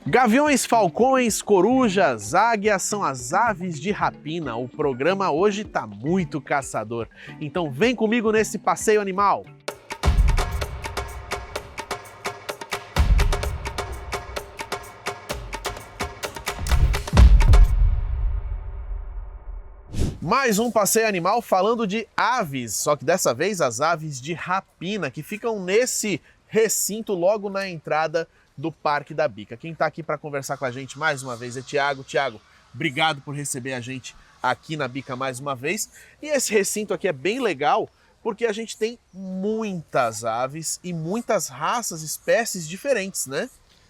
Gaviões, falcões, corujas, águias são as aves de rapina. O programa hoje tá muito caçador. Então vem comigo nesse passeio animal. Mais um passeio animal falando de aves, só que dessa vez as aves de rapina, que ficam nesse recinto logo na entrada do Parque da Bica. Quem está aqui para conversar com a gente mais uma vez é Tiago. Tiago, obrigado por receber a gente aqui na Bica mais uma vez. E esse recinto aqui é bem legal porque a gente tem muitas aves e muitas raças, espécies diferentes, né?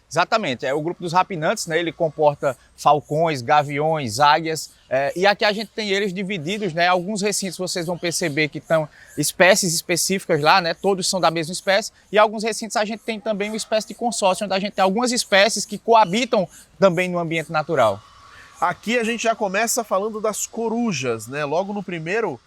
Exatamente, o grupo dos rapinantes, né, ele comporta falcões, gaviões, águias, e aqui a gente tem eles divididos, né, alguns recintos vocês vão perceber que estão espécies específicas lá, né, todos são da mesma espécie, e alguns recintos a gente tem também uma espécie de consórcio, onde a gente tem algumas espécies que coabitam também no ambiente natural. Aqui a gente já começa falando das corujas, né, logo no primeiro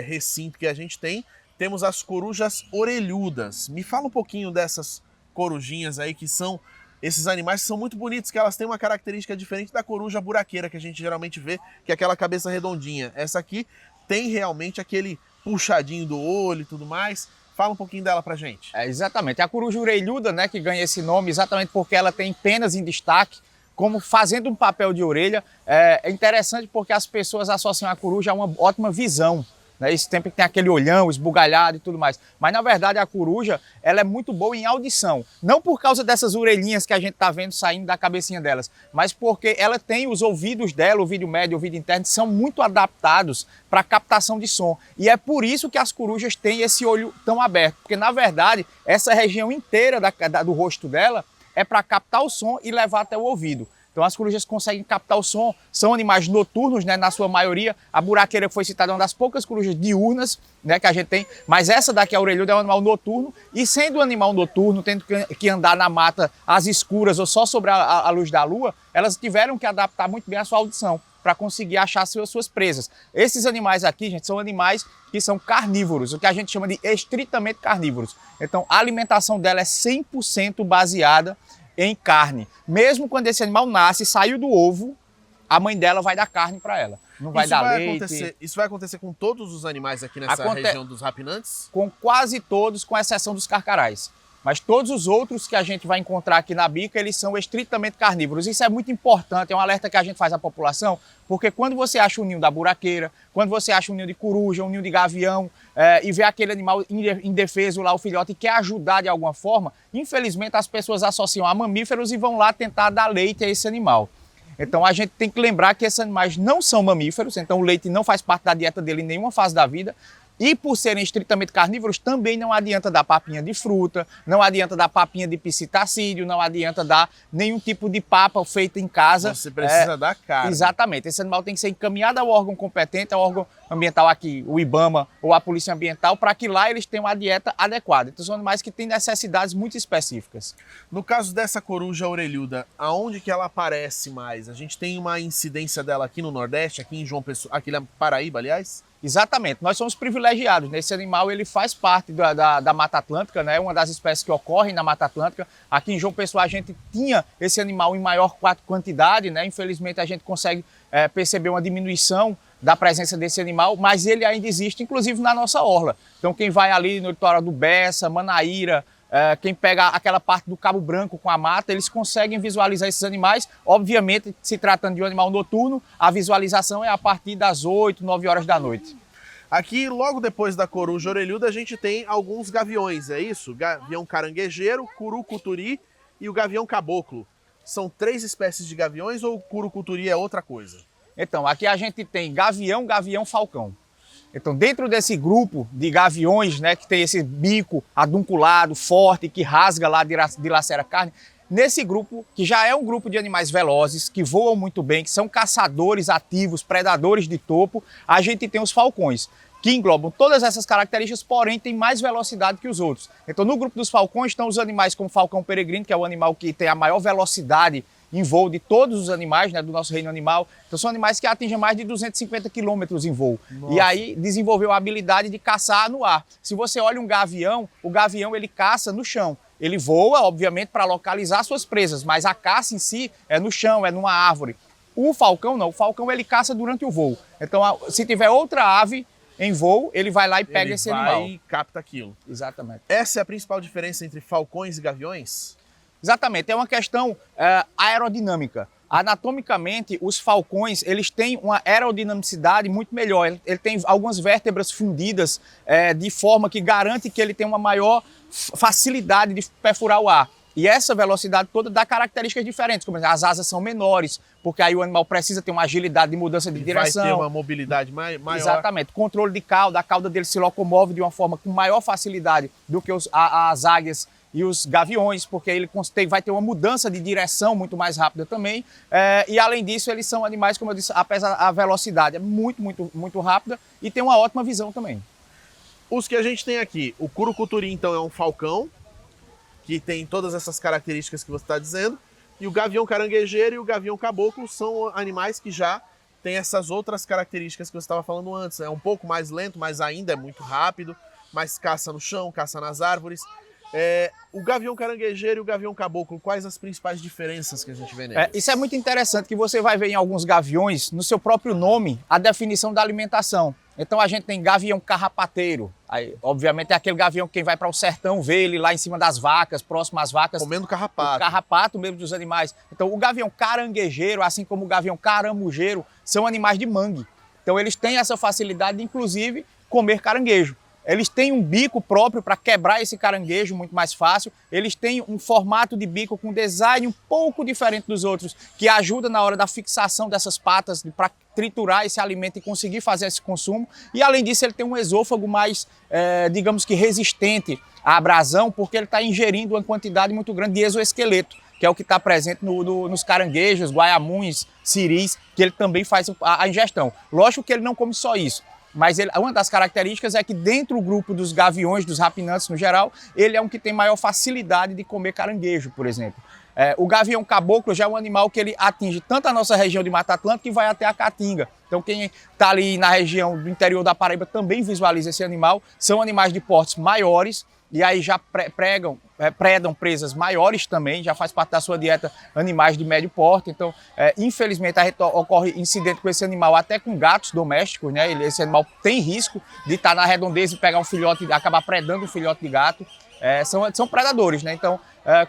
recinto que a gente tem, temos as corujas orelhudas. Me fala um pouquinho dessas corujinhas aí que são esses animais que são muito bonitos, que elas têm uma característica diferente da coruja buraqueira que a gente geralmente vê, que é aquela cabeça redondinha. Essa aqui tem realmente aquele puxadinho do olho e tudo mais. Fala um pouquinho dela pra gente. Exatamente, a coruja orelhuda, né, que ganha esse nome exatamente porque ela tem penas em destaque, como fazendo um papel de orelha. É interessante porque as pessoas associam a coruja a uma ótima visão. Esse tempo que tem aquele olhão esbugalhado e tudo mais. Mas, na verdade, a coruja ela é muito boa em audição. Não por causa dessas orelhinhas que a gente está vendo saindo da cabecinha delas, mas porque ela tem os ouvidos dela, o ouvido médio e o ouvido interno, são muito adaptados para captação de som. E é por isso que as corujas têm esse olho tão aberto. Porque, na verdade, essa região inteira do rosto dela é para captar o som e levar até o ouvido. Então as corujas conseguem captar o som, são animais noturnos, né, na sua maioria. A buraqueira que foi citada é uma das poucas corujas diurnas, né, que a gente tem, mas essa daqui, a orelhuda, é um animal noturno, e sendo um animal noturno, tendo que andar na mata às escuras ou só sobre a luz da lua, elas tiveram que adaptar muito bem a sua audição para conseguir achar suas presas. Esses animais aqui, gente, são animais que são carnívoros, o que a gente chama de estritamente carnívoros. Então a alimentação dela é 100% baseada em carne. Mesmo quando esse animal nasce, saiu do ovo, a mãe dela vai dar carne para ela. Não vai dar leite. Isso vai acontecer com todos os animais aqui nessa região dos rapinantes? Com quase todos, com exceção dos carcarás. Mas todos os outros que a gente vai encontrar aqui na Bica, eles são estritamente carnívoros. Isso é muito importante, é um alerta que a gente faz à população, porque quando você acha um ninho da buraqueira, quando você acha um ninho de coruja, um ninho de gavião, e vê aquele animal indefeso lá, o filhote, e quer ajudar de alguma forma, infelizmente as pessoas associam a mamíferos e vão lá tentar dar leite a esse animal. Então a gente tem que lembrar que esses animais não são mamíferos, então o leite não faz parte da dieta dele em nenhuma fase da vida. E por serem estritamente carnívoros, também não adianta dar papinha de fruta, não adianta dar papinha de psitacídeo, não adianta dar nenhum tipo de papa feita em casa. Você precisa dar carne. Exatamente. Esse animal tem que ser encaminhado ao órgão competente, ao órgão ambiental aqui, o IBAMA ou a Polícia Ambiental, para que lá eles tenham a dieta adequada. Então são animais que têm necessidades muito específicas. No caso dessa coruja orelhuda, aonde que ela aparece mais? A gente tem uma incidência dela aqui no Nordeste, aqui em João Pessoa, aqui na Paraíba, aliás? Exatamente, nós somos privilegiados. Esse animal ele faz parte da Mata Atlântica, né? Uma das espécies que ocorrem na Mata Atlântica. Aqui em João Pessoa a gente tinha esse animal em maior quantidade, né? Infelizmente a gente consegue perceber uma diminuição da presença desse animal, mas ele ainda existe, inclusive na nossa orla. Então quem vai ali no litoral do Bessa, Manaíra, quem pega aquela parte do Cabo Branco com a mata, eles conseguem visualizar esses animais. Obviamente, se tratando de um animal noturno, a visualização é a partir das 8, 9 horas da noite. Aqui, logo depois da coruja orelhuda, a gente tem alguns gaviões, é isso? Gavião caranguejeiro, curucuturi e o gavião caboclo. São 3 espécies de gaviões ou o curucuturi é outra coisa? Então, aqui a gente tem gavião, gavião, falcão. Então, dentro desse grupo de gaviões, né, que tem esse bico adunculado, forte, que rasga lá, dilacera a carne, nesse grupo, que já é um grupo de animais velozes, que voam muito bem, que são caçadores ativos, predadores de topo, a gente tem os falcões, que englobam todas essas características, porém tem mais velocidade que os outros. Então, no grupo dos falcões estão os animais como o falcão peregrino, que é o animal que tem a maior velocidade em voo de todos os animais, né, do nosso reino animal. Então são animais que atingem mais de 250 quilômetros em voo. Nossa. E aí desenvolveu a habilidade de caçar no ar. Se você olha um gavião, o gavião ele caça no chão. Ele voa, obviamente, para localizar suas presas, mas a caça em si é no chão, é numa árvore. O falcão não, o falcão ele caça durante o voo. Então, se tiver outra ave em voo, ele vai lá e pega esse animal. E capta aquilo. Exatamente. Essa é a principal diferença entre falcões e gaviões? Exatamente, é uma questão aerodinâmica. Anatomicamente, os falcões eles têm uma aerodinamicidade muito melhor. Ele tem algumas vértebras fundidas de forma que garante que ele tem uma maior facilidade de perfurar o ar. E essa velocidade toda dá características diferentes, como as asas são menores, porque aí o animal precisa ter uma agilidade de mudança de direção. Vai ter uma mobilidade maior. Exatamente. Controle de cauda, a cauda dele se locomove de uma forma com maior facilidade do que as águias e os gaviões, porque ele vai ter uma mudança de direção muito mais rápida também. E além disso, eles são animais, como eu disse, apesar da velocidade é muito rápida e tem uma ótima visão também. Os que a gente tem aqui, o curucuturi, então, é um falcão, que tem todas essas características que você está dizendo, e o gavião caranguejeiro e o gavião caboclo são animais que já têm essas outras características que você estava falando antes. É um pouco mais lento, mas ainda é muito rápido, mas caça no chão, caça nas árvores. O gavião caranguejeiro e o gavião caboclo, quais as principais diferenças que a gente vê neles? Isso é muito interessante, que você vai ver em alguns gaviões, no seu próprio nome, a definição da alimentação. Então a gente tem gavião carrapateiro, aí, obviamente é aquele gavião que quem vai para o sertão vê ele lá em cima das vacas, próximo às vacas. Comendo carrapato. O carrapato mesmo dos animais. Então o gavião caranguejeiro, assim como o gavião caramujeiro, são animais de mangue. Então eles têm essa facilidade de, inclusive, comer caranguejo. Eles têm um bico próprio para quebrar esse caranguejo muito mais fácil. Eles têm um formato de bico com design um pouco diferente dos outros, que ajuda na hora da fixação dessas patas para triturar esse alimento e conseguir fazer esse consumo. E além disso, ele tem um esôfago mais, digamos que resistente à abrasão, porque ele está ingerindo uma quantidade muito grande de exoesqueleto, que é o que está presente nos caranguejos, guaiamuns, siris, que ele também faz a ingestão. Lógico que ele não come só isso. Mas uma das características é que dentro do grupo dos gaviões, dos rapinantes no geral, ele é um que tem maior facilidade de comer caranguejo, por exemplo. O gavião caboclo já é um animal que ele atinge tanto a nossa região de Mata Atlântica que vai até a Caatinga. Então quem está ali na região do interior da Paraíba também visualiza esse animal. São animais de portes maiores e aí já predam presas maiores também, já faz parte da sua dieta animais de médio porte. Então, infelizmente, ocorre incidente com esse animal até com gatos domésticos, né? Esse animal tem risco de estar na redondeza e pegar um filhote e acabar predando um filhote de gato. São predadores, né? Então,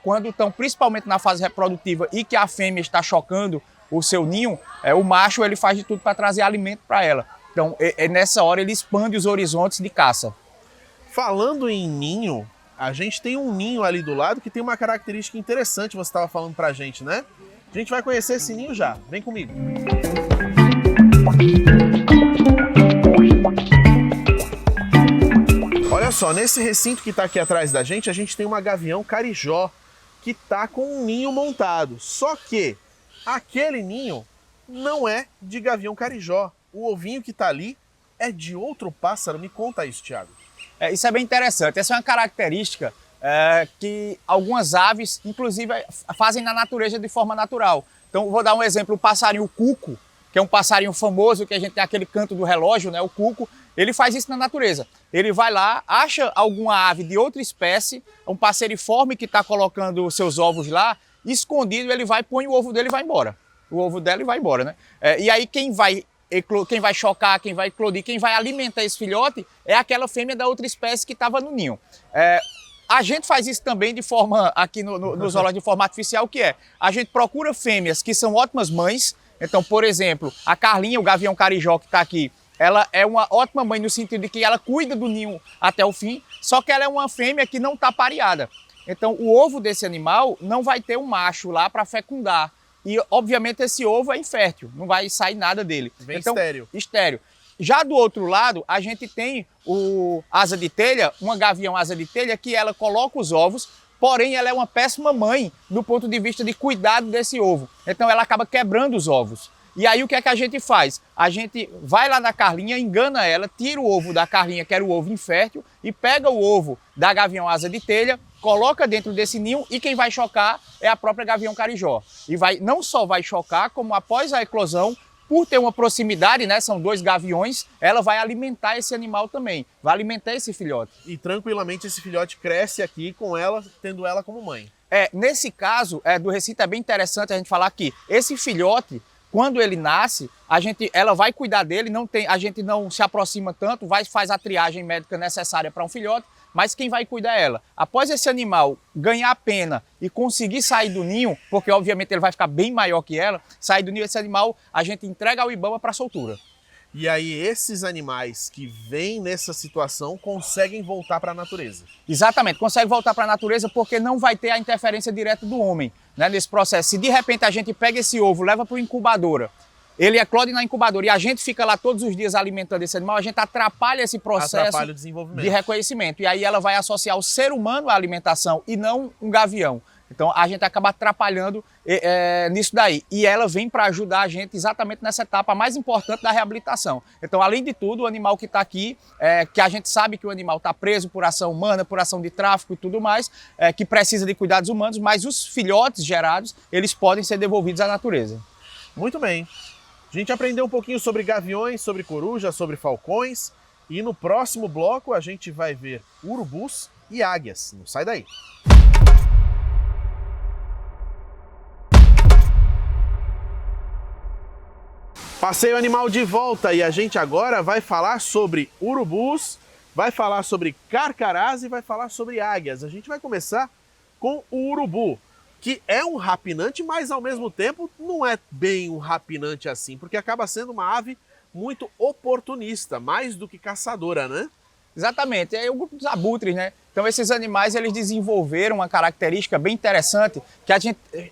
quando estão principalmente na fase reprodutiva e que a fêmea está chocando o seu ninho, o macho ele faz de tudo para trazer alimento para ela. Então, nessa hora ele expande os horizontes de caça. Falando em ninho, a gente tem um ninho ali do lado que tem uma característica interessante, você estava falando pra gente, né? A gente vai conhecer esse ninho já. Vem comigo. Olha só, nesse recinto que está aqui atrás da gente, a gente tem uma gavião carijó que tá com um ninho montado. Só que aquele ninho não é de gavião carijó. O ovinho que tá ali é de outro pássaro. Me conta isso, Thiago. Isso é bem interessante. Essa é uma característica que algumas aves, inclusive, fazem na natureza de forma natural. Então, vou dar um exemplo, o passarinho cuco, que é um passarinho famoso, que a gente tem aquele canto do relógio, né? O cuco, ele faz isso na natureza. Ele vai lá, acha alguma ave de outra espécie, um passeriforme que está colocando os seus ovos lá, escondido, ele vai, põe o ovo dele e vai embora. O ovo dela e vai embora, né? E aí quem vai chocar, quem vai eclodir, quem vai alimentar esse filhote é aquela fêmea da outra espécie que estava no ninho. A gente faz isso também de forma, aqui no zoológico, de forma artificial, que é, a gente procura fêmeas que são ótimas mães. Então, por exemplo, a Carlinha, o gavião carijó que está aqui, ela é uma ótima mãe no sentido de que ela cuida do ninho até o fim, só que ela é uma fêmea que não está pareada. Então, o ovo desse animal não vai ter um macho lá para fecundar. E, obviamente, esse ovo é infértil, não vai sair nada dele. Vem então, estéril. Estéril. Já do outro lado, a gente tem o asa de telha, uma gavião asa de telha, que ela coloca os ovos, porém ela é uma péssima mãe do ponto de vista de cuidado desse ovo. Então ela acaba quebrando os ovos. E aí o que é que a gente faz? A gente vai lá na Carlinha, engana ela, tira o ovo da Carlinha, que era o ovo infértil, e pega o ovo da gavião asa de telha, coloca dentro desse ninho e quem vai chocar é a própria gavião carijó. E não só vai chocar, como após a eclosão, por ter uma proximidade, né, são dois gaviões, ela vai alimentar esse animal também, vai alimentar esse filhote. E tranquilamente esse filhote cresce aqui com ela, tendo ela como mãe. Nesse caso do recinto é bem interessante a gente falar que esse filhote, quando ele nasce, ela vai cuidar dele, a gente não se aproxima tanto, faz a triagem médica necessária para um filhote, mas quem vai cuidar é ela. Após esse animal ganhar pena e conseguir sair do ninho, porque obviamente ele vai ficar bem maior que ela, sair do ninho, esse animal a gente entrega ao IBAMA para soltura. E aí esses animais que vêm nessa situação conseguem voltar para a natureza. Exatamente, consegue voltar para a natureza porque não vai ter a interferência direta do homem, né, nesse processo. Se de repente a gente pega esse ovo, leva para a incubadora, ele eclode na incubadora e a gente fica lá todos os dias alimentando esse animal, a gente atrapalha esse processo o desenvolvimento. De reconhecimento. E aí ela vai associar o ser humano à alimentação e não um gavião. Então a gente acaba atrapalhando nisso daí. E ela vem para ajudar a gente exatamente nessa etapa mais importante da reabilitação. Então, além de tudo, o animal que está aqui, que a gente sabe que o animal está preso por ação humana, por ação de tráfico e tudo mais, que precisa de cuidados humanos, mas os filhotes gerados, eles podem ser devolvidos à natureza. Muito bem. A gente aprendeu um pouquinho sobre gaviões, sobre corujas, sobre falcões. E no próximo bloco a gente vai ver urubus e águias. Não sai daí. Passeio Animal de volta e a gente agora vai falar sobre urubus, vai falar sobre carcarás e vai falar sobre águias. A gente vai começar com o urubu, que é um rapinante, mas ao mesmo tempo não é bem um rapinante assim, porque acaba sendo uma ave muito oportunista, mais do que caçadora, né? Exatamente, é o grupo dos abutres, né? Então esses animais eles desenvolveram uma característica bem interessante, que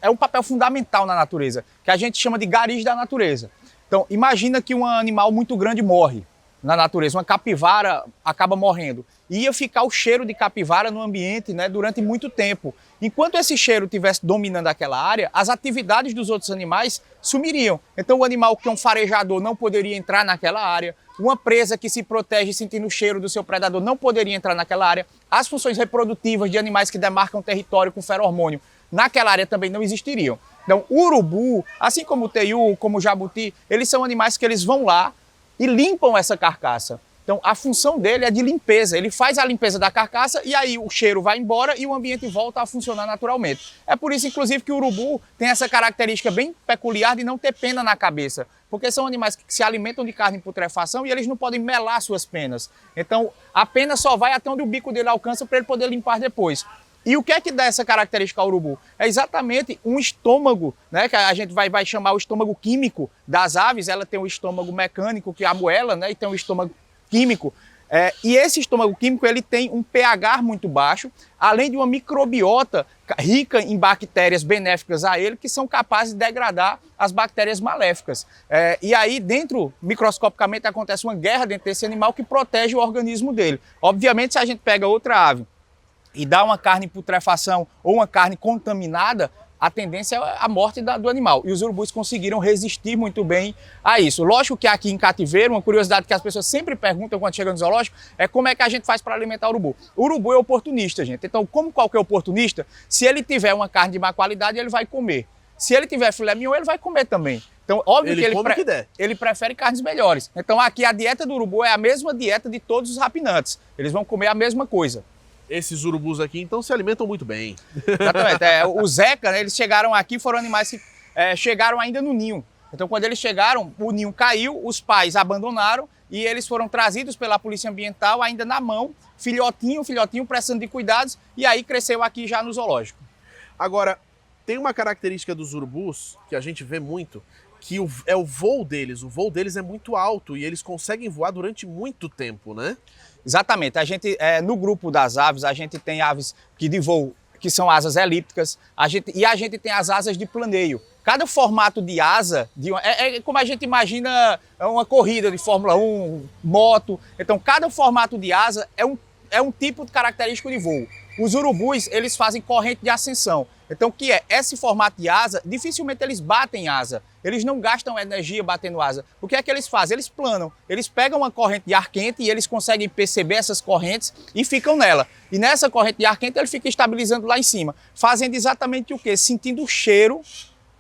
é um papel fundamental na natureza, que a gente chama de garis da natureza. Então, imagina que um animal muito grande morre na natureza, uma capivara acaba morrendo. Ia ficar o cheiro de capivara no ambiente, né, durante muito tempo. Enquanto esse cheiro estivesse dominando aquela área, as atividades dos outros animais sumiriam. Então o animal que é um farejador não poderia entrar naquela área, uma presa que se protege sentindo o cheiro do seu predador não poderia entrar naquela área, as funções reprodutivas de animais que demarcam território com feromônio naquela área também não existiriam. Então, o urubu, assim como o teiu, como o jabuti, eles são animais que eles vão lá e limpam essa carcaça. Então, a função dele é de limpeza. Ele faz a limpeza da carcaça e aí o cheiro vai embora e o ambiente volta a funcionar naturalmente. É por isso, inclusive, que o urubu tem essa característica bem peculiar de não ter pena na cabeça. Porque são animais que se alimentam de carne em putrefação e eles não podem melar suas penas. Então, a pena só vai até onde o bico dele alcança para ele poder limpar depois. E o que é que dá essa característica ao urubu? É exatamente um estômago, né, que a gente vai chamar o estômago químico das aves. Ela tem um estômago mecânico que amoela, né, e tem um estômago químico. E esse estômago químico ele tem um pH muito baixo, além de uma microbiota rica em bactérias benéficas a ele, que são capazes de degradar as bactérias maléficas. E aí, microscopicamente, acontece uma guerra dentro desse animal que protege o organismo dele. Obviamente, se a gente pega outra ave e dá uma carne em putrefação ou uma carne contaminada, a tendência é a morte do animal. E os urubus conseguiram resistir muito bem a isso. Lógico que aqui em cativeiro, uma curiosidade que as pessoas sempre perguntam quando chegam no zoológico é como é que a gente faz para alimentar o urubu. O urubu é oportunista, gente. Então, como qualquer oportunista, se ele tiver uma carne de má qualidade, ele vai comer. Se ele tiver filé mignon, ele vai comer também. Então, óbvio que ele prefere carnes melhores. Então, aqui a dieta do urubu é a mesma dieta de todos os rapinantes. Eles vão comer a mesma coisa. Esses urubus aqui, então, se alimentam muito bem. Exatamente. O Zeca, né, eles chegaram aqui, foram animais que chegaram ainda no ninho. Então, quando eles chegaram, o ninho caiu, os pais abandonaram e eles foram trazidos pela Polícia Ambiental ainda na mão, filhotinho, precisando de cuidados, e aí cresceu aqui já no zoológico. Agora, tem uma característica dos urubus que a gente vê muito, que é o voo deles. O voo deles é muito alto e eles conseguem voar durante muito tempo, né? Exatamente. A gente, no grupo das aves, a gente tem aves de voo, que são asas elípticas, e a gente tem as asas de planeio. Cada formato de asa, é como a gente imagina uma corrida de Fórmula 1, moto. Então, cada formato de asa é um tipo de característico de voo. Os urubus, eles fazem corrente de ascensão. Então, o que é? Esse formato de asa, dificilmente eles batem asa. Eles não gastam energia batendo asa. O que é que eles fazem? Eles planam. Eles pegam uma corrente de ar quente e eles conseguem perceber essas correntes e ficam nela. E nessa corrente de ar quente, ele fica estabilizando lá em cima. Fazendo exatamente o quê? Sentindo o cheiro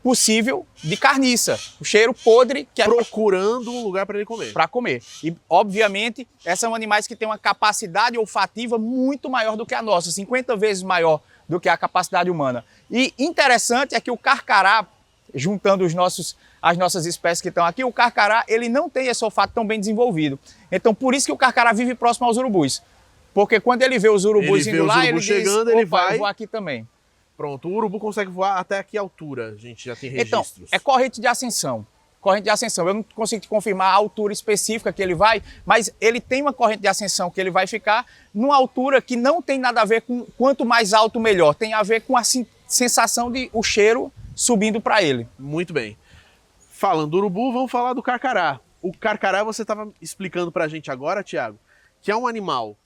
possível de carniça, o cheiro podre que é procurando um lugar para ele comer. Para comer. E, obviamente, esses são animais que têm uma capacidade olfativa muito maior do que a nossa, 50 vezes maior do que a capacidade humana. E interessante é que o carcará, juntando as nossas espécies que estão aqui, o carcará ele não tem esse olfato tão bem desenvolvido. Então, por isso que o carcará vive próximo aos urubus. Porque quando ele vê os urubus indo lá, ele chegando, diz, ele vai... eu vou aqui também. Pronto, o urubu consegue voar até que altura? A gente já tem registros. Então, é corrente de ascensão. Corrente de ascensão. Eu não consigo te confirmar a altura específica que ele vai, mas ele tem uma corrente de ascensão que ele vai ficar numa altura que não tem nada a ver com quanto mais alto, melhor. Tem a ver com a sensação de o cheiro subindo para ele. Muito bem. Falando do urubu, vamos falar do carcará. O carcará você estava explicando para a gente agora, Thiago, que é um animal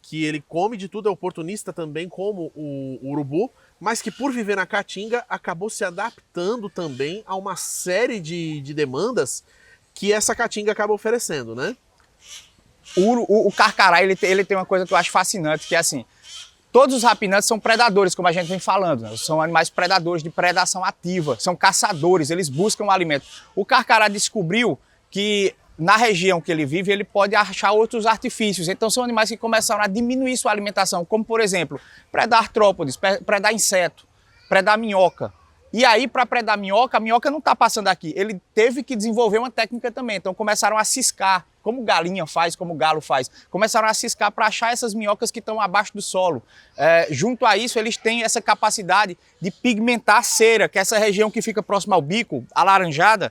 que ele come de tudo, é oportunista também como o urubu, mas que por viver na Caatinga acabou se adaptando também a uma série de demandas que essa Caatinga acaba oferecendo, né? O carcará, ele tem uma coisa que eu acho fascinante, que é assim, todos os rapinantes são predadores, como a gente vem falando, né? São animais predadores de predação ativa, são caçadores, eles buscam alimento. O carcará descobriu que na região que ele vive, ele pode achar outros artifícios. Então são animais que começaram a diminuir sua alimentação, como por exemplo, predar artrópodes, predar inseto, predar minhoca. E aí, para predar a minhoca não está passando aqui. Ele teve que desenvolver uma técnica também. Então começaram a ciscar, como galinha faz, como galo faz. Começaram a ciscar para achar essas minhocas que estão abaixo do solo. Junto a isso, eles têm essa capacidade de pigmentar a cera, que é essa região que fica próxima ao bico, alaranjada.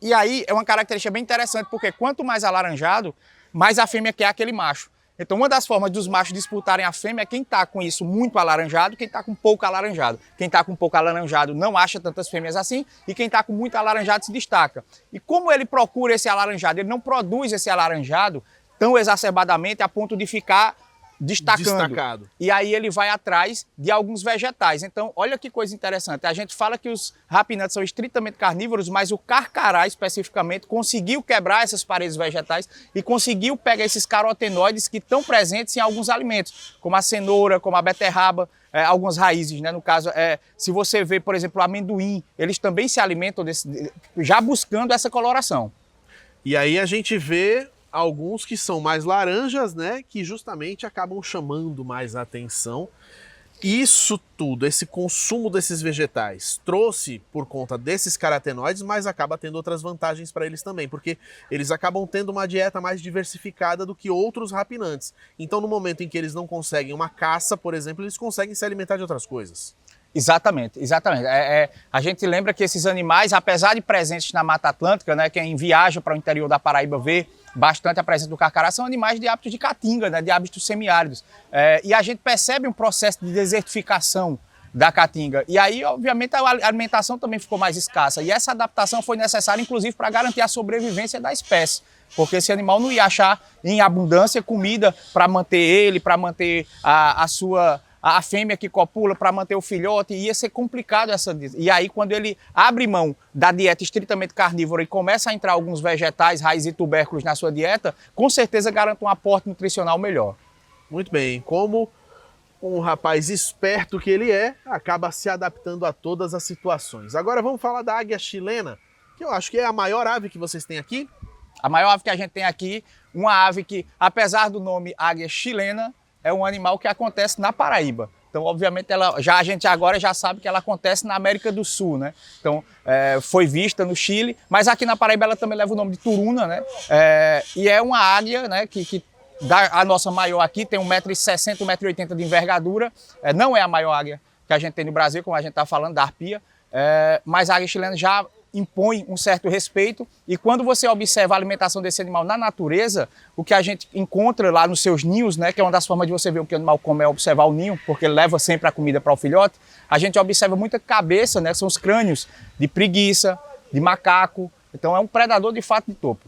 E aí é uma característica bem interessante, porque quanto mais alaranjado, mais a fêmea quer aquele macho. Então uma das formas dos machos disputarem a fêmea é quem está com isso muito alaranjado, quem está com pouco alaranjado. Quem está com pouco alaranjado não acha tantas fêmeas assim, e quem está com muito alaranjado se destaca. E como ele procura esse alaranjado, ele não produz esse alaranjado tão exacerbadamente a ponto de ficar destacado. E aí ele vai atrás de alguns vegetais. Então, olha que coisa interessante. A gente fala que os rapinantes são estritamente carnívoros, mas o carcará, especificamente, conseguiu quebrar essas paredes vegetais e conseguiu pegar esses carotenoides que estão presentes em alguns alimentos, como a cenoura, como a beterraba, algumas raízes, né? No caso, se você vê, por exemplo, o amendoim, eles também se alimentam já buscando essa coloração. E aí a gente vê alguns que são mais laranjas, né, que justamente acabam chamando mais a atenção. Isso tudo, esse consumo desses vegetais, trouxe por conta desses carotenoides, mas acaba tendo outras vantagens para eles também, porque eles acabam tendo uma dieta mais diversificada do que outros rapinantes. Então, no momento em que eles não conseguem uma caça, por exemplo, eles conseguem se alimentar de outras coisas. Exatamente, exatamente. A gente lembra que esses animais, apesar de presentes na Mata Atlântica, né, quem viaja para o interior da Paraíba vê bastante a presença do carcará, são animais de hábitos de caatinga, né, de hábitos semiáridos. E a gente percebe um processo de desertificação da caatinga. E aí, obviamente, a alimentação também ficou mais escassa. E essa adaptação foi necessária, inclusive, para garantir a sobrevivência da espécie. Porque esse animal não ia achar em abundância comida para manter ele, para manter a fêmea que copula, para manter o filhote, ia ser complicado essa dieta. E aí, quando ele abre mão da dieta estritamente carnívora e começa a entrar alguns vegetais, raízes e tubérculos na sua dieta, com certeza garante um aporte nutricional melhor. Muito bem. Como um rapaz esperto que ele é, acaba se adaptando a todas as situações. Agora vamos falar da águia chilena, que eu acho que é a maior ave que vocês têm aqui. A maior ave que a gente tem aqui, uma ave que, apesar do nome águia chilena, é um animal que acontece na Paraíba. Então, obviamente, a gente agora já sabe que ela acontece na América do Sul, né? Então, foi vista no Chile, mas aqui na Paraíba ela também leva o nome de turuna, né? E é uma águia, né, a nossa maior aqui tem 1,60 m, 1,80 m de envergadura. Não é a maior águia que a gente tem no Brasil, como a gente está falando, da arpia, mas a águia chilena já impõe um certo respeito, e quando você observa a alimentação desse animal na natureza, o que a gente encontra lá nos seus ninhos, né, que é uma das formas de você ver o que o animal come é observar o ninho, porque ele leva sempre a comida para o filhote, a gente observa muita cabeça, né, são os crânios de preguiça, de macaco, então é um predador de fato de topo.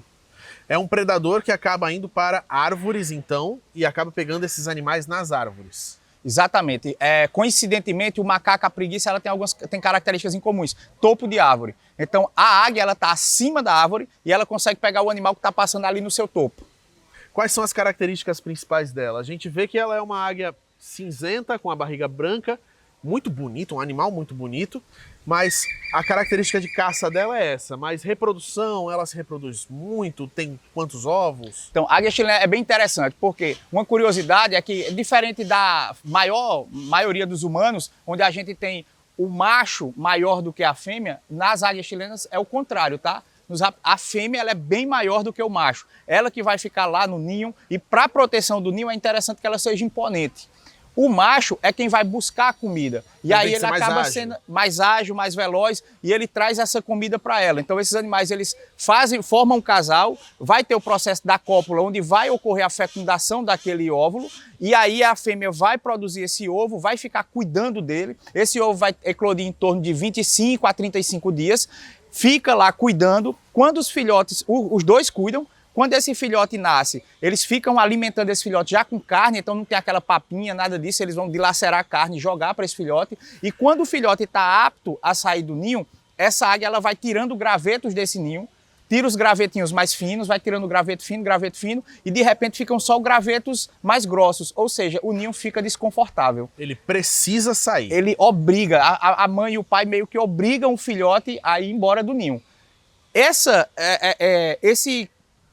É um predador que acaba indo para árvores, então, e acaba pegando esses animais nas árvores. Exatamente. Coincidentemente, o macaco, a preguiça, ela tem características incomuns. Topo de árvore. Então, a águia está acima da árvore e ela consegue pegar o animal que está passando ali no seu topo. Quais são as características principais dela? A gente vê que ela é uma águia cinzenta, com a barriga branca, muito bonito, um animal muito bonito, mas a característica de caça dela é essa. Mas reprodução, ela se reproduz muito, tem quantos ovos? Então, a águia chilena é bem interessante, porque uma curiosidade é que, diferente da maioria dos humanos, onde a gente tem o macho maior do que a fêmea, nas águias chilenas é o contrário, tá? A fêmea ela é bem maior do que o macho. Ela que vai ficar lá no ninho, e para a proteção do ninho é interessante que ela seja imponente. O macho é quem vai buscar a comida. E aí ele acaba sendo mais ágil, mais veloz, e ele traz essa comida para ela. Então esses animais, eles formam um casal, vai ter o processo da cópula, onde vai ocorrer a fecundação daquele óvulo, e aí a fêmea vai produzir esse ovo, vai ficar cuidando dele. Esse ovo vai eclodir em torno de 25 a 35 dias, fica lá cuidando. Quando os filhotes, os dois cuidam. Quando esse filhote nasce, eles ficam alimentando esse filhote já com carne, então não tem aquela papinha, nada disso, eles vão dilacerar a carne, jogar para esse filhote. E quando o filhote está apto a sair do ninho, essa águia ela vai tirando gravetos desse ninho, tira os gravetinhos mais finos, vai tirando graveto fino, e de repente ficam só gravetos mais grossos, ou seja, o ninho fica desconfortável. Ele precisa sair. Ele obriga, a mãe e o pai meio que obrigam o filhote a ir embora do ninho.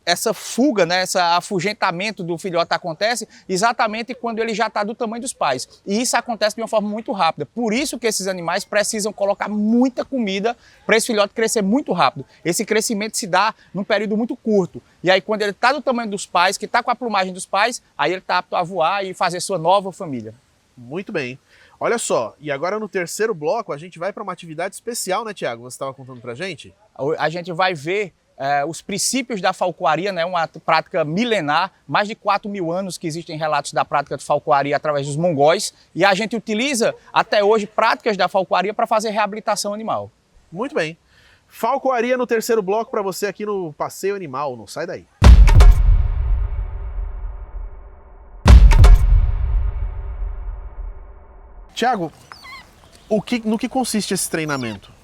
Essa fuga, né, esse afugentamento do filhote acontece exatamente quando ele já está do tamanho dos pais. E isso acontece de uma forma muito rápida. Por isso que esses animais precisam colocar muita comida para esse filhote crescer muito rápido. Esse crescimento se dá num período muito curto. E aí quando ele está do tamanho dos pais, que está com a plumagem dos pais, aí ele está apto a voar e fazer sua nova família. Muito bem. Olha só, e agora no terceiro bloco a gente vai para uma atividade especial, né, Tiago? Você estava contando para a gente? A gente vai ver os princípios da falcoaria, né, uma prática milenar, mais de 4.000 anos que existem relatos da prática de falcoaria através dos mongóis, e a gente utiliza até hoje práticas da falcoaria para fazer reabilitação animal. Muito bem. Falcoaria no terceiro bloco para você aqui no Passeio Animal, não sai daí. Tiago, no que consiste esse treinamento?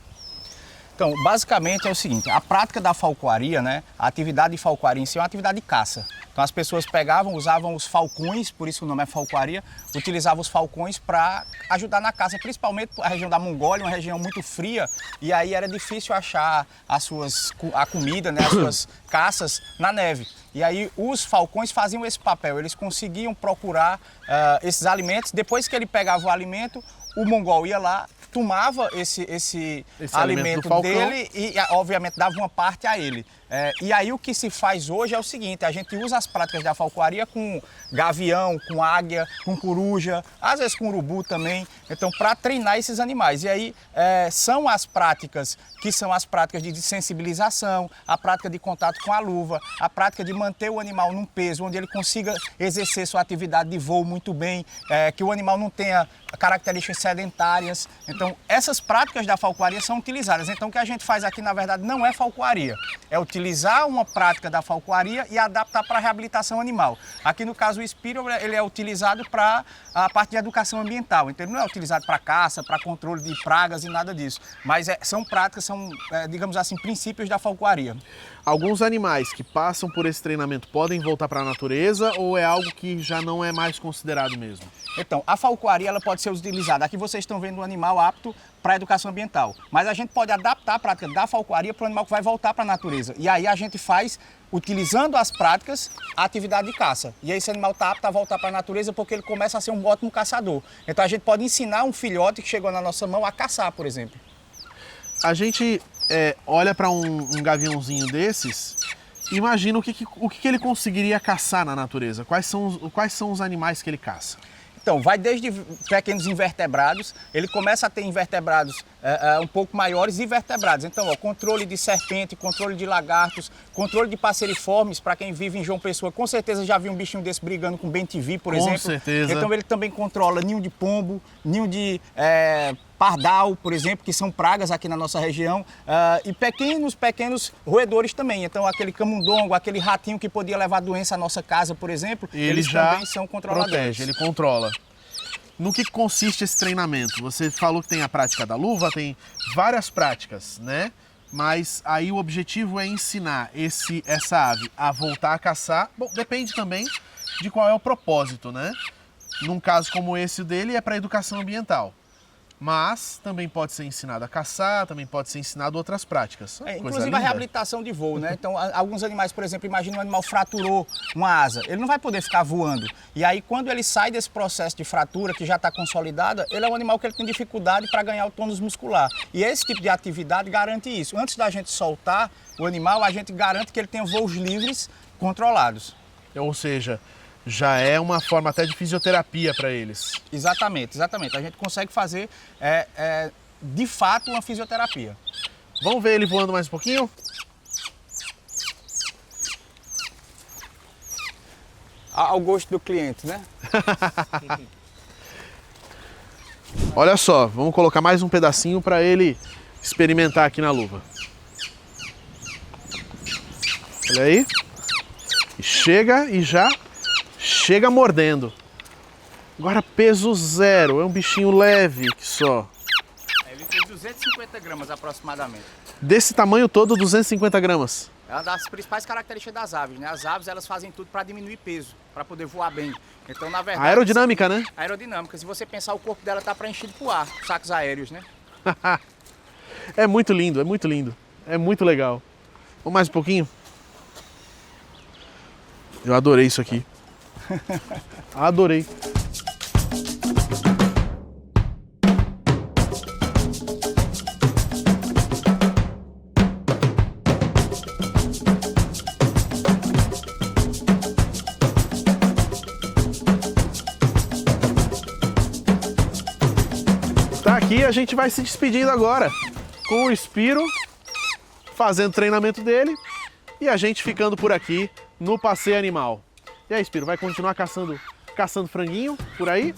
Então, basicamente é o seguinte, a prática da falcoaria, né, a atividade de falcoaria em si é uma atividade de caça. Então as pessoas usavam os falcões, por isso o nome é falcoaria, utilizavam os falcões para ajudar na caça, principalmente a região da Mongólia, uma região muito fria, e aí era difícil achar a comida, né, as suas caças na neve. E aí os falcões faziam esse papel, eles conseguiam procurar esses alimentos. Depois que ele pegava o alimento, o mongol ia lá, tomava esse alimento dele e, obviamente, dava uma parte a ele. E aí o que se faz hoje é o seguinte, a gente usa as práticas da falcoaria com gavião, com águia, com coruja, às vezes com urubu também, então para treinar esses animais. E aí são as práticas que são as práticas de sensibilização, a prática de contato com a luva, a prática de manter o animal num peso onde ele consiga exercer sua atividade de voo muito bem, que o animal não tenha características sedentárias. Então essas práticas da falcoaria são utilizadas. Então o que a gente faz aqui na verdade não é falcoaria, é utilizar uma prática da falcoaria e adaptar para a reabilitação animal. Aqui no caso o espírito ele é utilizado para a parte de educação ambiental, então ele não é utilizado para caça, para controle de pragas e nada disso, mas são práticas, digamos assim, princípios da falcoaria. Alguns animais que passam por esse treinamento podem voltar para a natureza ou é algo que já não é mais considerado mesmo? Então, a falcoaria ela pode ser utilizada. Aqui vocês estão vendo um animal apto para a educação ambiental, mas a gente pode adaptar a prática da falcoaria para o animal que vai voltar para a natureza. E aí a gente faz, utilizando as práticas, a atividade de caça. E aí esse animal está apto a voltar para a natureza porque ele começa a ser um ótimo caçador. Então a gente pode ensinar um filhote que chegou na nossa mão a caçar, por exemplo. A gente olha para um gaviãozinho desses, imagina o que ele conseguiria caçar na natureza. Quais são os animais que ele caça? Então, vai desde pequenos invertebrados, ele começa a ter invertebrados um pouco maiores e vertebrados. Então, controle de serpente, controle de lagartos, controle de passeriformes, para quem vive em João Pessoa, com certeza já viu um bichinho desse brigando com bem-te-vi, por exemplo. Com certeza. Então, ele também controla ninho de pombo, ninho de pardal, por exemplo, que são pragas aqui na nossa região, e pequenos roedores também. Então, aquele camundongo, aquele ratinho que podia levar doença à nossa casa, por exemplo, eles também são controladores. Protege, ele controla. No que consiste esse treinamento? Você falou que tem a prática da luva, tem várias práticas, né? Mas aí o objetivo é ensinar essa ave a voltar a caçar. Bom, depende também de qual é o propósito, né? Num caso como esse dele é para educação ambiental. Mas também pode ser ensinado a caçar, também pode ser ensinado outras práticas. Inclusive a reabilitação de voo, né? Então, alguns animais, por exemplo, imagina um animal fraturou uma asa, ele não vai poder ficar voando. E aí, quando ele sai desse processo de fratura, que já está consolidada, ele é um animal que ele tem dificuldade para ganhar o tônus muscular. E esse tipo de atividade garante isso. Antes da gente soltar o animal, a gente garante que ele tenha voos livres, controlados. Ou seja, já é uma forma até de fisioterapia para eles. Exatamente, exatamente. A gente consegue fazer, de fato, uma fisioterapia. Vamos ver ele voando mais um pouquinho? Ao gosto do cliente, né? Olha só, vamos colocar mais um pedacinho para ele experimentar aqui na luva. Olha aí. E chega e já chega mordendo. Agora peso zero, é um bichinho leve que só. Ele tem 250 gramas aproximadamente. Desse tamanho todo, 250 gramas. É uma das principais características das aves, né? As aves, elas fazem tudo para diminuir peso, para poder voar bem. Então, na verdade... Aerodinâmica, né? Aerodinâmica. Se você pensar, o corpo dela está preenchido por ar, sacos aéreos, né? É muito lindo, é muito lindo. É muito legal. Vamos mais um pouquinho? Eu adorei isso aqui. Adorei. Tá aqui, a gente vai se despedindo agora com o Spiro fazendo o treinamento dele e a gente ficando por aqui no passeio animal. E aí, Spiro, vai continuar caçando franguinho por aí?